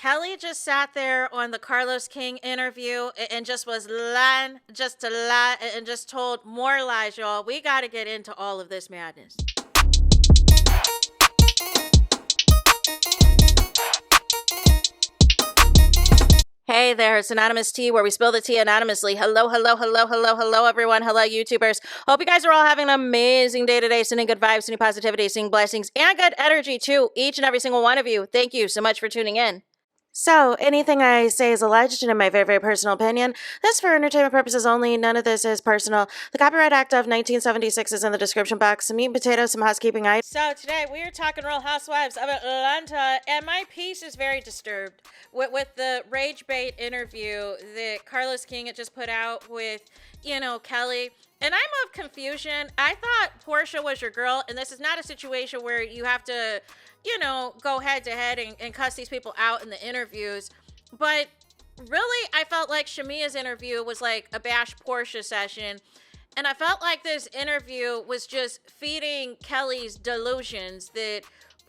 Kelli just sat there on the Carlos King interview and just was lying, just to lie, and just told more lies, y'all. We got to get into all of this madness. Hey there, it's Anonymous Tea, where we spill the tea anonymously. Hello, hello, hello, hello, hello, everyone. Hello, YouTubers. Hope you guys are all having an amazing day today, sending good vibes, sending positivity, sending blessings, and good energy to each and every single one of you. Thank you so much for tuning in. So, anything I say is alleged and in my very, very personal opinion. This is for entertainment purposes only. None of this is personal. The Copyright Act of 1976 is in the description box. Some meat and potatoes, some housekeeping items. So, today we are talking Real Housewives of Atlanta, and my piece is very disturbed with the rage bait interview that Carlos King had just put out with, Kelli. And I'm of confusion. I thought Porsha was your girl, and this is not a situation where you have to go head to head and cuss these people out in the interviews. But really, I felt like Shamia's interview was like a bash Porsha session. And I felt like this interview was just feeding Kelli's delusions that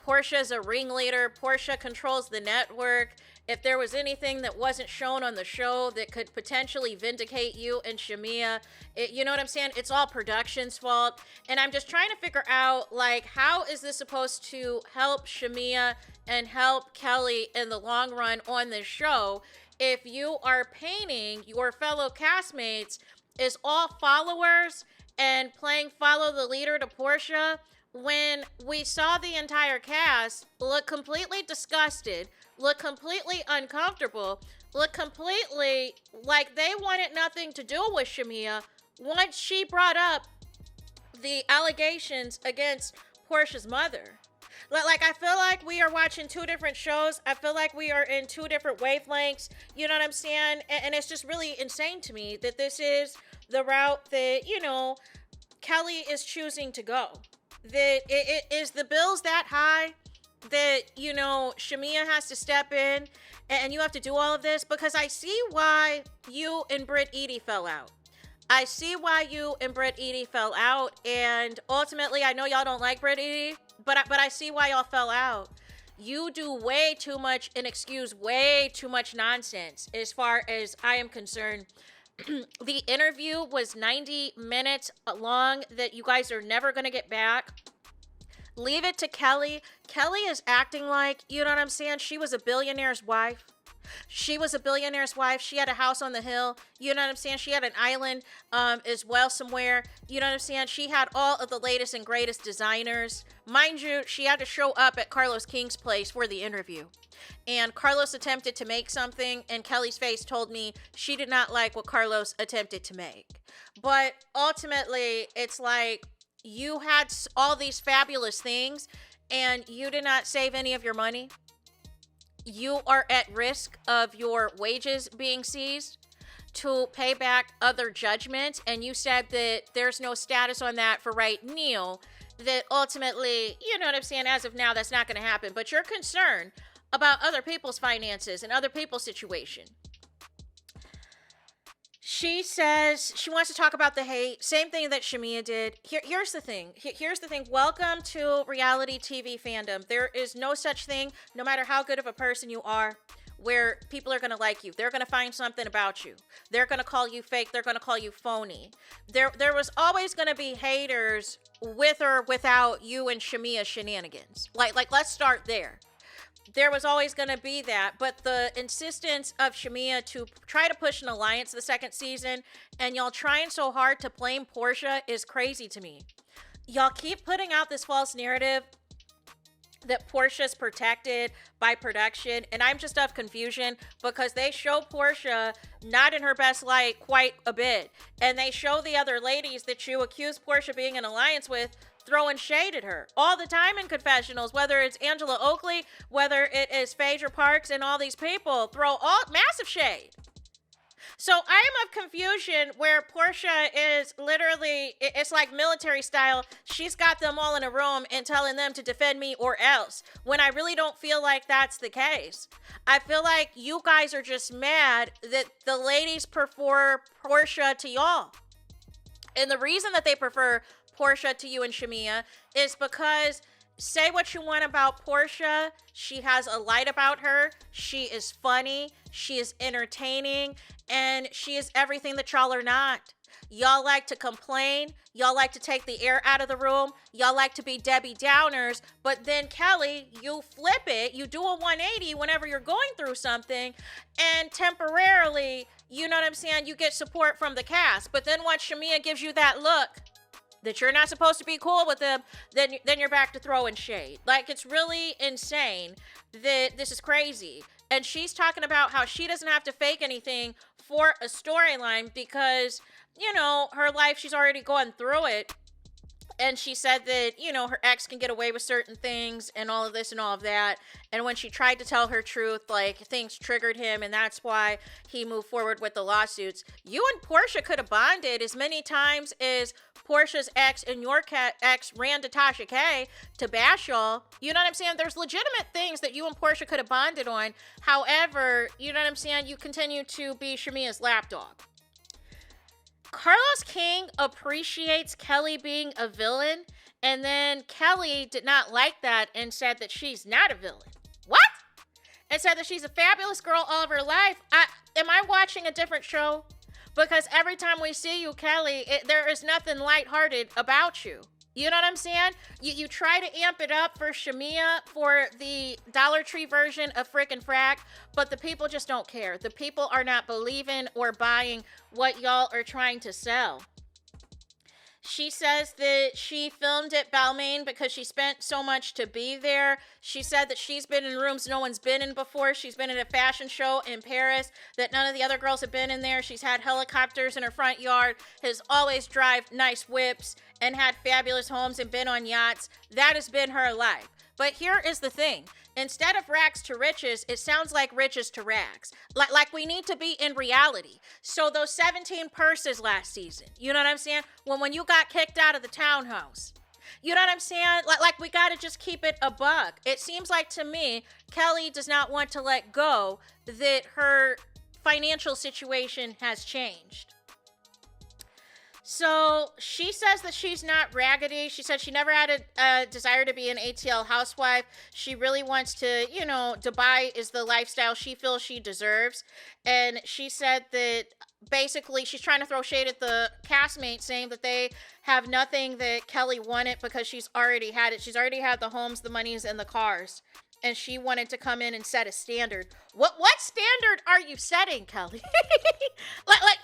Porsha's a ringleader, Porsha controls the network. If there was anything that wasn't shown on the show that could potentially vindicate you and Shamia, you know what I'm saying? It's all production's fault. And I'm just trying to figure out, how is this supposed to help Shamia and help Kelli in the long run on this show if you are painting your fellow castmates as all followers and playing follow the leader to Porsha, when we saw the entire cast look completely disgusted, look completely uncomfortable, look completely like they wanted nothing to do with Shamia once she brought up the allegations against Porsha's mother. I feel like we are watching two different shows. I feel like we are in two different wavelengths. You know what I'm saying? And it's just really insane to me that this is the route that, Kelli is choosing to go. That it is the bills that high that, Shamia has to step in and you have to do all of this, because I see why you and Britt Edie fell out. I see why you and Britt Edie fell out, and ultimately, I know y'all don't like Britt Edie, but I see why y'all fell out. You do way too much and excuse way too much nonsense as far as I am concerned. The interview was 90 minutes long that you guys are never going to get back. Leave it to Kelli. Kelli is acting like, you know what I'm saying? She was a billionaire's wife. She was a billionaire's wife. She had a house on the hill. You know what I'm saying? She had an island as well somewhere. You know what I'm saying? She had all of the latest and greatest designers. Mind you, she had to show up at Carlos King's place for the interview. And Carlos attempted to make something, and Kelli's face told me she did not like what Carlos attempted to make. But ultimately, it's like you had all these fabulous things, and you did not save any of your money. You are at risk of your wages being seized to pay back other judgments, and you said that there's no status on that for right now, that ultimately, you know what I'm saying, as of now, that's not going to happen. But you're concerned about other people's finances and other people's situation. She says she wants to talk about the hate. Same thing that Shamia did. Here's the thing. Here's the thing. Welcome to reality TV fandom. There is no such thing, no matter how good of a person you are, where people are going to like you. They're going to find something about you. They're going to call you fake. They're going to call you phony. There was always going to be haters with or without you and Shamia shenanigans. Like let's start there. There was always going to be that, but the insistence of Shamia to try to push an alliance the second season, and y'all trying so hard to blame Porsha, is crazy to me. Y'all keep putting out this false narrative that Porsha's protected by production, and I'm just of confusion because they show Porsha not in her best light quite a bit, and they show the other ladies that you accuse Porsha being in alliance with throwing shade at her all the time in confessionals, whether it's Angela Oakley, whether it is Phaedra Parks, and all these people throw all massive shade. So I am of confusion where Porsha is literally, it's like military style. She's got them all in a room and telling them to defend me or else, when I really don't feel like that's the case. I feel like you guys are just mad that the ladies prefer Porsha to y'all. And the reason that they prefer Porsha to you and Shamia is because say what you want about Porsha. She has a light about her. She is funny. She is entertaining. And she is everything that y'all are not. Y'all like to complain. Y'all like to take the air out of the room. Y'all like to be Debbie Downers. But then, Kelli, you flip it. You do a 180 whenever you're going through something. And temporarily, you know what I'm saying, you get support from the cast. But then once Shamea gives you that look that you're not supposed to be cool with them, then you're back to throwing shade. Like, it's really insane that this is crazy. And she's talking about how she doesn't have to fake anything for a storyline because, you know, her life, she's already going through it. And she said that, you know, her ex can get away with certain things and all of this and all of that. And when she tried to tell her truth, like, things triggered him, and that's why he moved forward with the lawsuits. You and Porsha could have bonded as many times as Porsha's ex and your ex ran to Tasha K to bash y'all. You know what I'm saying? There's legitimate things that you and Porsha could have bonded on. However, you know what I'm saying? You continue to be Shamea's lapdog. Carlos King appreciates Kelli being a villain, and then Kelli did not like that and said that she's not a villain. What? And said that she's a fabulous girl all of her life. Am I watching a different show? Because every time we see you, Kelli, there is nothing lighthearted about you. You know what I'm saying? You try to amp it up for Shamea for the Dollar Tree version of Frickin' Frack, but the people just don't care. The people are not believing or buying what y'all are trying to sell. She says that she filmed at Balmain because she spent so much to be there. She said that she's been in rooms no one's been in before. She's been at a fashion show in Paris that none of the other girls have been in there. She's had helicopters in her front yard, has always drive nice whips, and had fabulous homes and been on yachts. That has been her life. But here is the thing. Instead of rags to riches, it sounds like riches to rags. Like we need to be in reality. So those 17 purses last season, you know what I'm saying? When you got kicked out of the townhouse, you know what I'm saying? Like we got to just keep it a buck. It seems like to me, Kelli does not want to let go that her financial situation has changed. So she says that she's not raggedy. She said she never had a desire to be an ATL housewife. She really wants to, you know, Dubai is the lifestyle she feels she deserves. And she said that basically she's trying to throw shade at the castmates, saying that they have nothing that Kelli wanted because she's already had it. She's already had the homes, the monies, and the cars. And she wanted to come in and set a standard. What standard are you setting, Kelli? like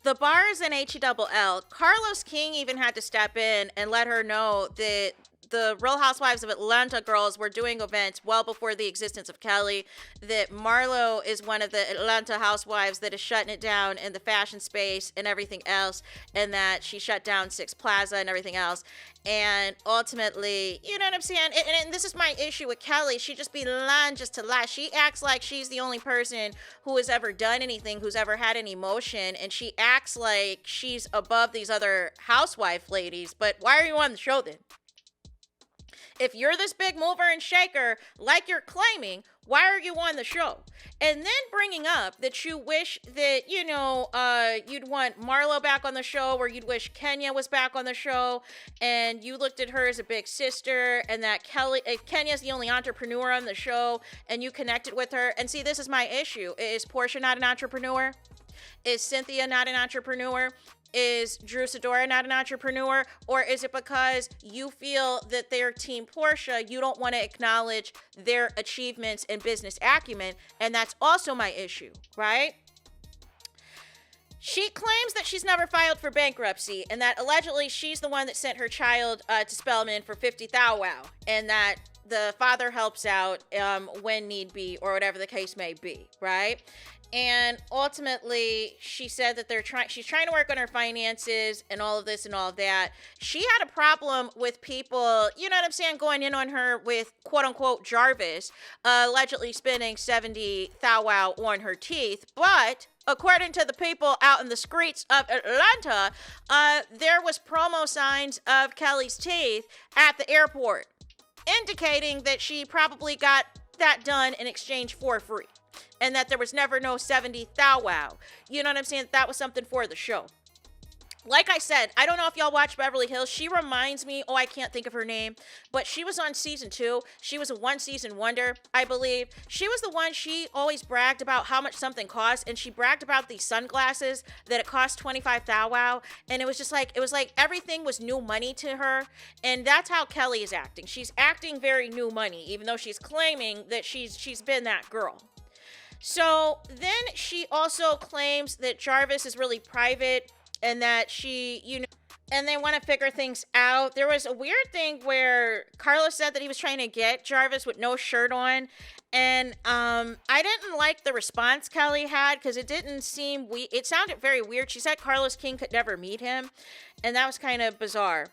The bars in HELL, Carlos King even had to step in and let her know that the Real Housewives of Atlanta girls were doing events well before the existence of Kelli, that Marlo is one of the Atlanta housewives that is shutting it down in the fashion space and everything else, and that she shut down Six Plaza and everything else. And ultimately, you know what I'm saying? And this is my issue with Kelli. She just be lying just to lie. She acts like she's the only person who has ever done anything, who's ever had any emotion, and she acts like she's above these other housewife ladies. But why are you on the show then? If you're this big mover and shaker, like you're claiming, why are you on the show? And then bringing up that you wish that, you know, you'd want Marlo back on the show, or you'd wish Kenya was back on the show, and you looked at her as a big sister, and that Kenya's the only entrepreneur on the show, and you connected with her. And see, this is my issue. Is Porsha not an entrepreneur? Is Cynthia not an entrepreneur? Is Drew Sidora not an entrepreneur? Or is it because you feel that they're Team Porsha, you don't want to acknowledge their achievements and business acumen? And that's also my issue, right? She claims that she's never filed for bankruptcy, and that allegedly she's the one that sent her child to Spelman for 50 thou wow, and that the father helps out when need be, or whatever the case may be, right? And ultimately, she said that she's trying to work on her finances and all of this and all of that. She had a problem with people, you know what I'm saying, going in on her with quote unquote Jarvis, allegedly spending 70 thou wow on her teeth. But according to the people out in the streets of Atlanta, there was promo signs of Kelli's teeth at the airport, indicating that she probably got that done in exchange for free. And that there was never no 70 thou wow. You know what I'm saying? That was something for the show. like I said, I don't know if y'all watch Beverly Hills. She reminds me, I can't think of her name, but she was on season 2. She was a one season wonder, I believe. She was the one, she always bragged about how much something cost, and she bragged about these sunglasses that it cost 25 thou wow. And it was like everything was new money to her. And that's how Kelli is acting. She's acting very new money, even though she's claiming that she's been that girl. So then she also claims that Jarvis is really private and that and they want to figure things out. There was a weird thing where Carlos said that he was trying to get Jarvis with no shirt on. And I didn't like the response Kelli had because it didn't seem it sounded very weird. She said Carlos King could never meet him. And that was kind of bizarre.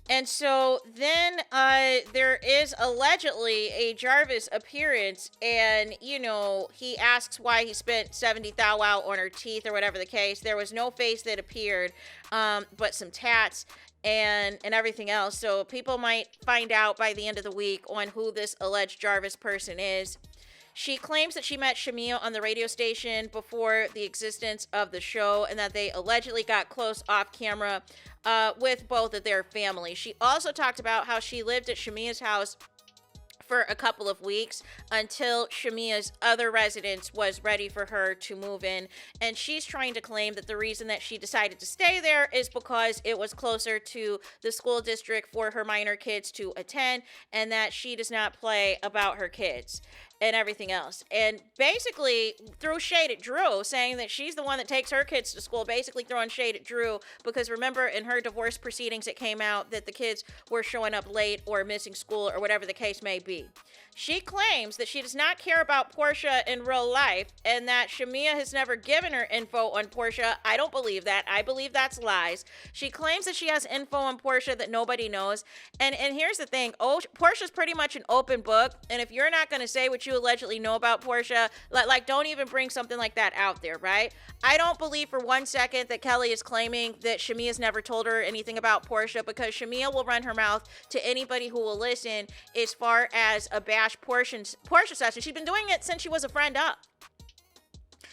And so then there is allegedly a Jarvis appearance, and, he asks why he spent 70 thou wow on her teeth or whatever the case. There was no face that appeared, but some tats and everything else. So people might find out by the end of the week on who this alleged Jarvis person is. She claims that she met Shamia on the radio station before the existence of the show and that they allegedly got close off camera with both of their families. She also talked about how she lived at Shamia's house for a couple of weeks until Shamia's other residence was ready for her to move in. And she's trying to claim that the reason that she decided to stay there is because it was closer to the school district for her minor kids to attend, and that she does not play about her kids and everything else. And basically threw shade at Drew, saying that she's the one that takes her kids to school, basically throwing shade at Drew because remember in her divorce proceedings it came out that the kids were showing up late or missing school or whatever the case may be. She claims that she does not care about Porsha in real life and that Shamia has never given her info on Porsha. I don't believe that. I believe that's lies. She claims that she has info on Porsha that nobody knows. And here's the thing. Porsha's pretty much an open book. And if you're not going to say what you allegedly know about Porsha, like don't even bring something like that out there, right? I don't believe for 1 second that Kelli is claiming that Shamia's never told her anything about Porsha, because Shamia will run her mouth to anybody who will listen as far as a bash Porsha session. She's been doing it since she was a friend up.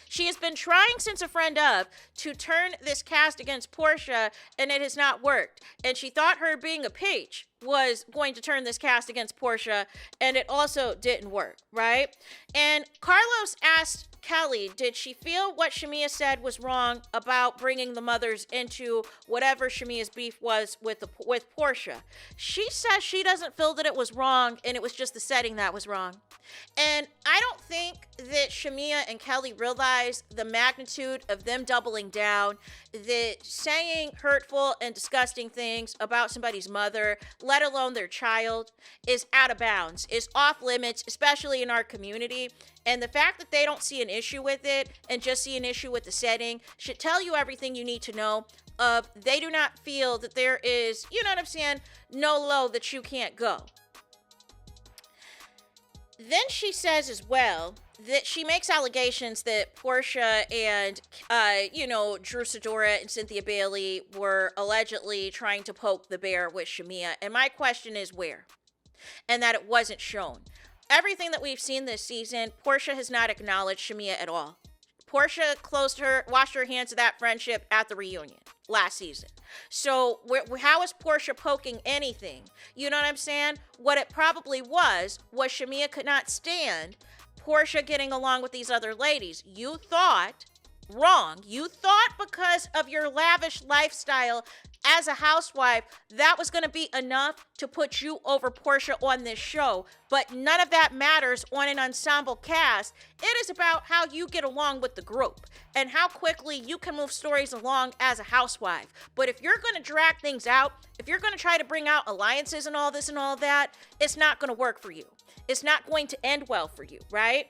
She has been trying since a friend of to turn this cast against Porsha, and it has not worked. And she thought her being a peach was going to turn this cast against Porsha, and it also didn't work, right? And Carlos asked Kelli, did she feel what Shamia said was wrong about bringing the mothers into whatever Shamia's beef was with Porsha? She says she doesn't feel that it was wrong, and it was just the setting that was wrong. And I don't think that Shamia and Kelli realize the magnitude of them doubling down, that saying hurtful and disgusting things about somebody's mother, let alone their child, is out of bounds, is off limits, especially in our community. And the fact that they don't see an issue with it and just see an issue with the setting should tell you everything you need to know. They do not feel that there is, you know what I'm saying, no low that you can't go. Then she says as well that she makes allegations that Porsha and, Drew Sidora and Cynthia Bailey were allegedly trying to poke the bear with Shamia. And my question is where? And that it wasn't shown. Everything that we've seen this season, Porsha has not acknowledged Shamia at all. Porsha washed her hands of that friendship at the reunion last season. So how is Porsha poking anything? You know what I'm saying? What it probably was Shamia could not stand Porsha getting along with these other ladies. You thought wrong. You thought because of your lavish lifestyle as a housewife, that was going to be enough to put you over Porsha on this show. But none of that matters on an ensemble cast. It is about how you get along with the group and how quickly you can move stories along as a housewife. But if you're going to drag things out, if you're going to try to bring out alliances and all this and all that, it's not going to work for you. It's not going to end well for you, right?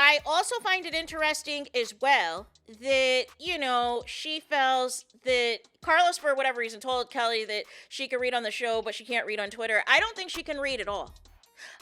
I also find it interesting as well that, she feels that Carlos, for whatever reason, told Kelli that she could read on the show, but she can't read on Twitter. I don't think she can read at all.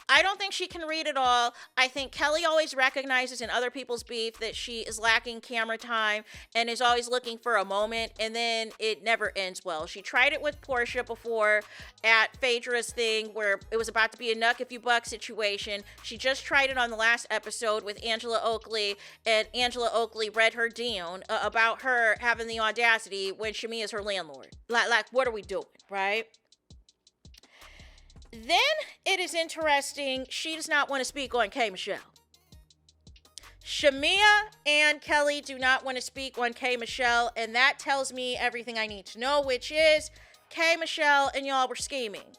I don't think she can read it all. I think Kelli always recognizes in other people's beef that she is lacking camera time and is always looking for a moment, and then it never ends well. She tried it with Porsha before at Phaedra's thing where it was about to be a nuck if you buck situation. She just tried it on the last episode with Angela Oakley, and Angela Oakley read her down about her having the audacity when Shami is her landlord. Like, what are we doing, right? Then it is interesting, she does not want to speak on K. Michelle. Shamia and Kelli do not want to speak on K. Michelle, and that tells me everything I need to know, which is K. Michelle and y'all were scheming.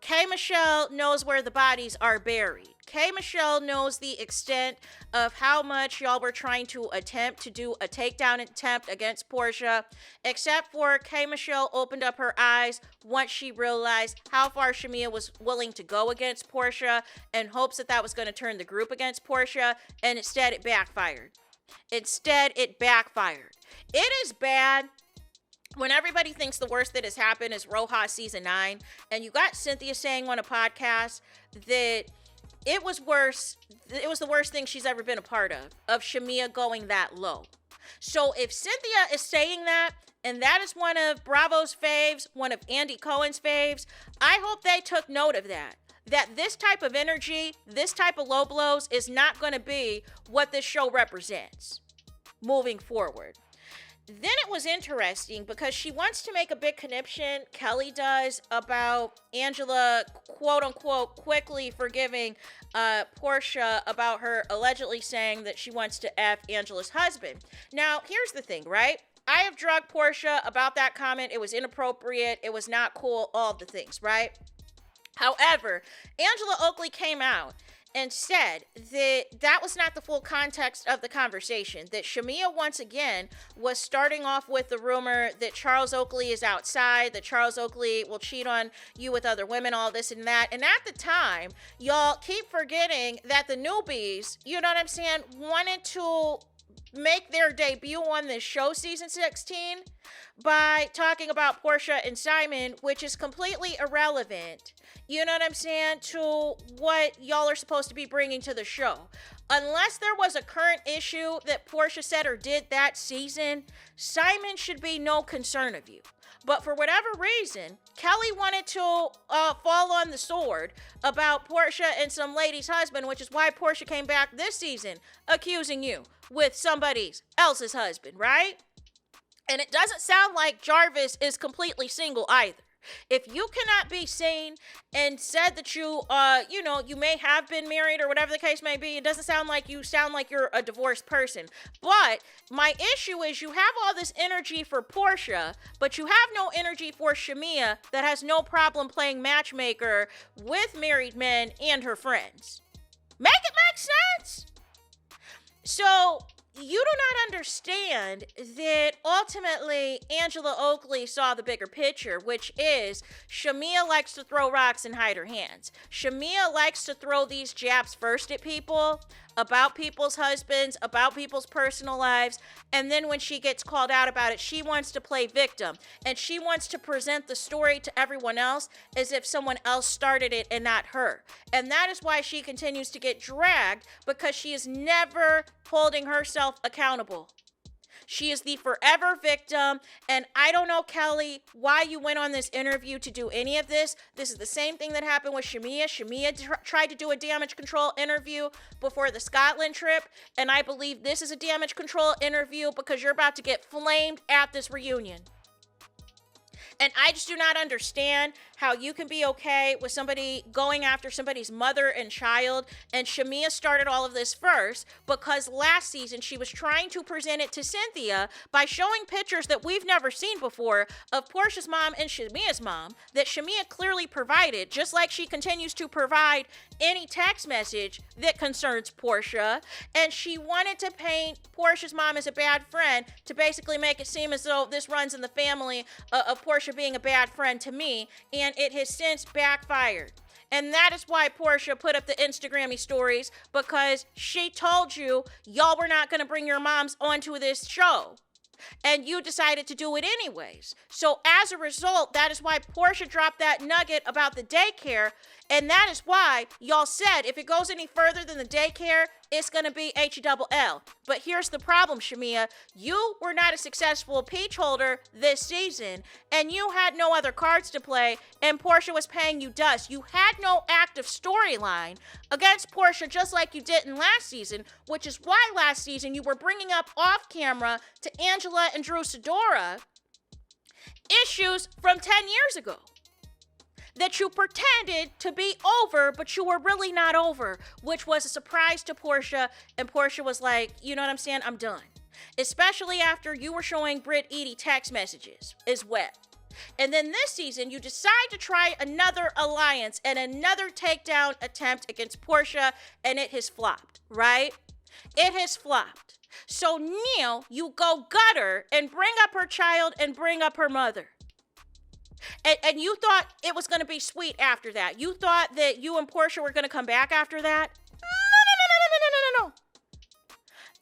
K. Michelle knows where the bodies are buried. K. Michelle knows the extent of how much y'all were trying to attempt to do a takedown attempt against Porsha, except for K. Michelle opened up her eyes once she realized how far Shamia was willing to go against Porsha in hopes that that was going to turn the group against Porsha, and instead it backfired. It is bad when everybody thinks the worst that has happened is RHOA season 9, and you got Cynthia saying on a podcast that it was worse. It was the worst thing she's ever been a part of Shamia going that low. So if Cynthia is saying that, and that is one of Bravo's faves, one of Andy Cohen's faves, I hope they took note of that. That this type of energy, this type of low blows is not going to be what this show represents moving forward. Then it was interesting because she wants to make a big conniption, Kelli does, about Angela, quote unquote, quickly forgiving Porsha about her allegedly saying that she wants to F Angela's husband. Now, here's the thing, right? I have drugged Porsha about that comment. It was inappropriate. It was not cool. All the things, right? However, Angela Oakley came out and said that that was not the full context of the conversation, that Shamia once again was starting off with the rumor that Charles Oakley is outside, that Charles Oakley will cheat on you with other women, all this and that. And at the time, y'all keep forgetting that the newbies, you know what I'm saying, wanted to make their debut on this show, season 16, by talking about Porsha and Simon, which is completely irrelevant, you know what I'm saying, to what y'all are supposed to be bringing to the show. Unless there was a current issue that Porsha said or did that season, Simon should be no concern of you. But for whatever reason, Kelli wanted to fall on the sword about Porsha and some lady's husband, which is why Porsha came back this season accusing you with somebody else's husband, right? And it doesn't sound like Jarvis is completely single either. If you cannot be seen and said that you, you may have been married or whatever the case may be, it doesn't sound like you're a divorced person. But my issue is you have all this energy for Porsha, but you have no energy for Shamia that has no problem playing matchmaker with married men and her friends. Make it make sense? So you do not understand that ultimately Angela Oakley saw the bigger picture, which is Shamia likes to throw rocks and hide her hands. Shamia likes to throw these jabs first at people, about people's husbands, about people's personal lives, and then when she gets called out about it, she wants to play victim, and she wants to present the story to everyone else as if someone else started it and not her. And that is why she continues to get dragged, because she is never holding herself accountable. She is the forever victim, and I don't know, Kelli, why you went on this interview to do any of this. This is the same thing that happened with Shamia. Shamia tried to do a damage control interview before the Scotland trip, and I believe this is a damage control interview because you're about to get flamed at this reunion. And I just do not understand how you can be okay with somebody going after somebody's mother and child. And Shamia started all of this first because last season she was trying to present it to Cynthia by showing pictures that we've never seen before of Porsha's mom and Shamia's mom that Shamia clearly provided, just like she continues to provide any text message that concerns Porsha. And she wanted to paint Porsha's mom as a bad friend to basically make it seem as though this runs in the family of Porsha being a bad friend to me, and it has since backfired. And that is why Porsha put up the Instagrammy stories, because she told you y'all were not going to bring your moms onto this show. And you decided to do it anyways. So as a result, that is why Porsha dropped that nugget about the daycare. And that is why y'all said if it goes any further than the daycare, it's going to be H-double-L. But here's the problem, Shamia. You were not a successful peach holder this season, and you had no other cards to play, and Porsha was paying you dust. You had no active storyline against Porsha just like you didn't last season, which is why last season you were bringing up off camera to Angela and Drew Sidora issues from 10 years ago that you pretended to be over, but you were really not over, which was a surprise to Porsha, and Porsha was like, you know what I'm saying? I'm done. Especially after you were showing Britt Edie text messages as well. And then this season, you decide to try another alliance and another takedown attempt against Porsha, and it has flopped, right? It has flopped. So now you go gutter and bring up her child and bring up her mother. And you thought it was going to be sweet after that. You thought that you and Porsha were going to come back after that? No.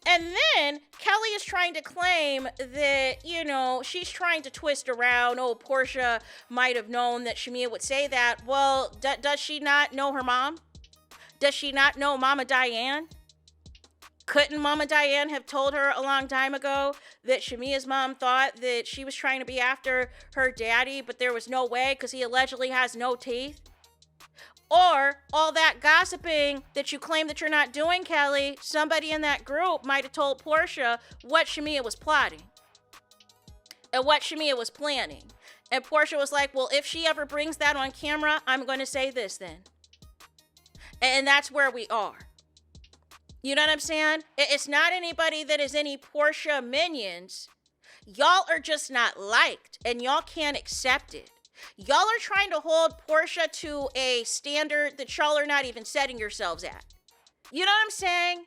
And then Kelli is trying to claim that, you know, she's trying to twist around. Oh, Porsha might have known that Shamia would say that. Well, does she not know her mom? Does she not know Mama Diane? Couldn't Mama Diane have told her a long time ago that Shamia's mom thought that she was trying to be after her daddy, but there was no way because he allegedly has no teeth? Or all that gossiping that you claim that you're not doing, Kelli, somebody in that group might have told Porsha what Shamia was plotting and what Shamia was planning. And Porsha was like, well, if she ever brings that on camera, I'm going to say this then. And that's where we are. You know what I'm saying? It's not anybody that is any Porsha minions. Y'all are just not liked, and y'all can't accept it. Y'all are trying to hold Porsha to a standard that y'all are not even setting yourselves at. You know what I'm saying?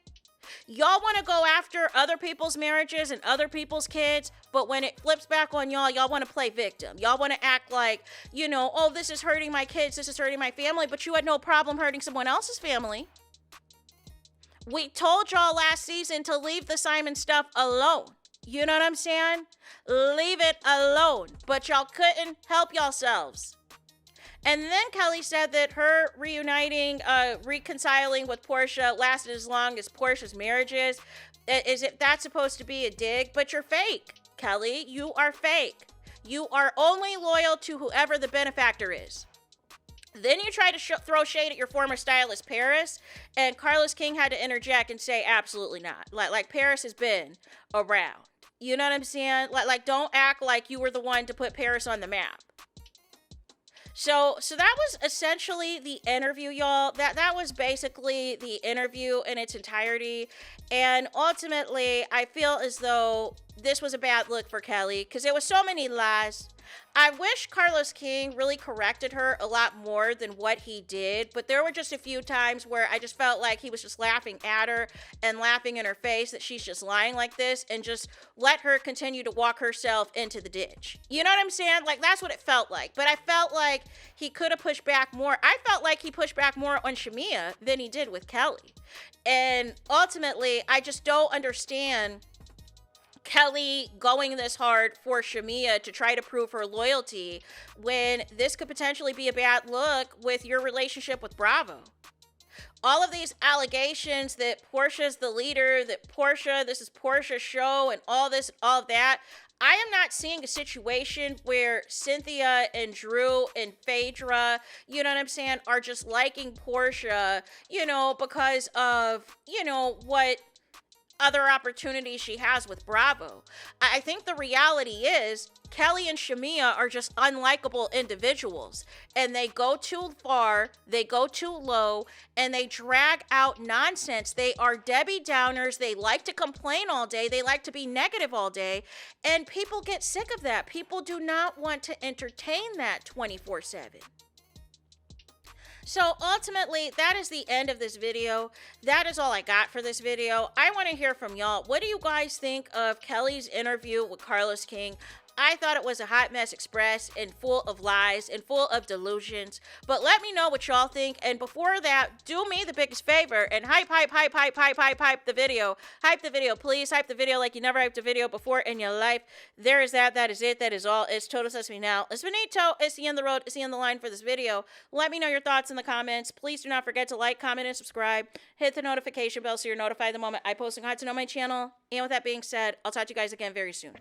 Y'all want to go after other people's marriages and other people's kids, but when it flips back on y'all, y'all want to play victim. Y'all want to act like, you know, oh, this is hurting my kids, this is hurting my family, but you had no problem hurting someone else's family. We told y'all last season to leave the Simon stuff alone. You know what I'm saying? Leave it alone. But y'all couldn't help yourselves. And then Kelli said that her reconciling with Porsha lasted as long as Porsha's marriage is. Is it that's supposed to be a dig? But you're fake, Kelli. You are fake. You are only loyal to whoever the benefactor is. Then you try to throw shade at your former stylist, Paris, and Carlos King had to interject and say, absolutely not. Like Paris has been around. You know what I'm saying? Like don't act like you were the one to put Paris on the map. So that was essentially the interview, y'all. That was basically the interview in its entirety. And ultimately, I feel as though this was a bad look for Kelli because there was so many lies. I wish Carlos King really corrected her a lot more than what he did, but there were just a few times where I just felt like he was just laughing at her and laughing in her face that she's just lying like this and just let her continue to walk herself into the ditch. You know what I'm saying? Like, that's what it felt like. But I felt like he could have pushed back more. I felt like he pushed back more on Shamia than he did with Kelli. And ultimately, I just don't understand Kelli going this hard for Shamia to try to prove her loyalty when this could potentially be a bad look with your relationship with Bravo. All of these allegations that Porsha's the leader, that this is Porsha's show, and all of that. I am not seeing a situation where Cynthia and Drew and Phaedra, you know what I'm saying, are just liking Porsha, you know, because of, you know, what other opportunities she has with Bravo. I think the reality is Kelli and Shamia are just unlikable individuals, and they go too far, they go too low, and they drag out nonsense. They are Debbie Downers. They like to complain all day. They like to be negative all day, and people get sick of that. People do not want to entertain that 24/7. So ultimately, that is the end of this video. That is all I got for this video. I want to hear from y'all. What do you guys think of Kelli's interview with Carlos King? I thought it was a hot mess express and full of lies and full of delusions. But let me know what y'all think. And before that, do me the biggest favor and hype the video. Hype the video, please. Hype the video like you never hyped a video before in your life. There is that. That is it. That is all. It's Total Sesame now. It's Benito. It's the end of the road. It's the end of the line for this video. Let me know your thoughts in the comments. Please do not forget to like, comment, and subscribe. Hit the notification bell so you're notified the moment I post new content on my channel. And with that being said, I'll talk to you guys again very soon.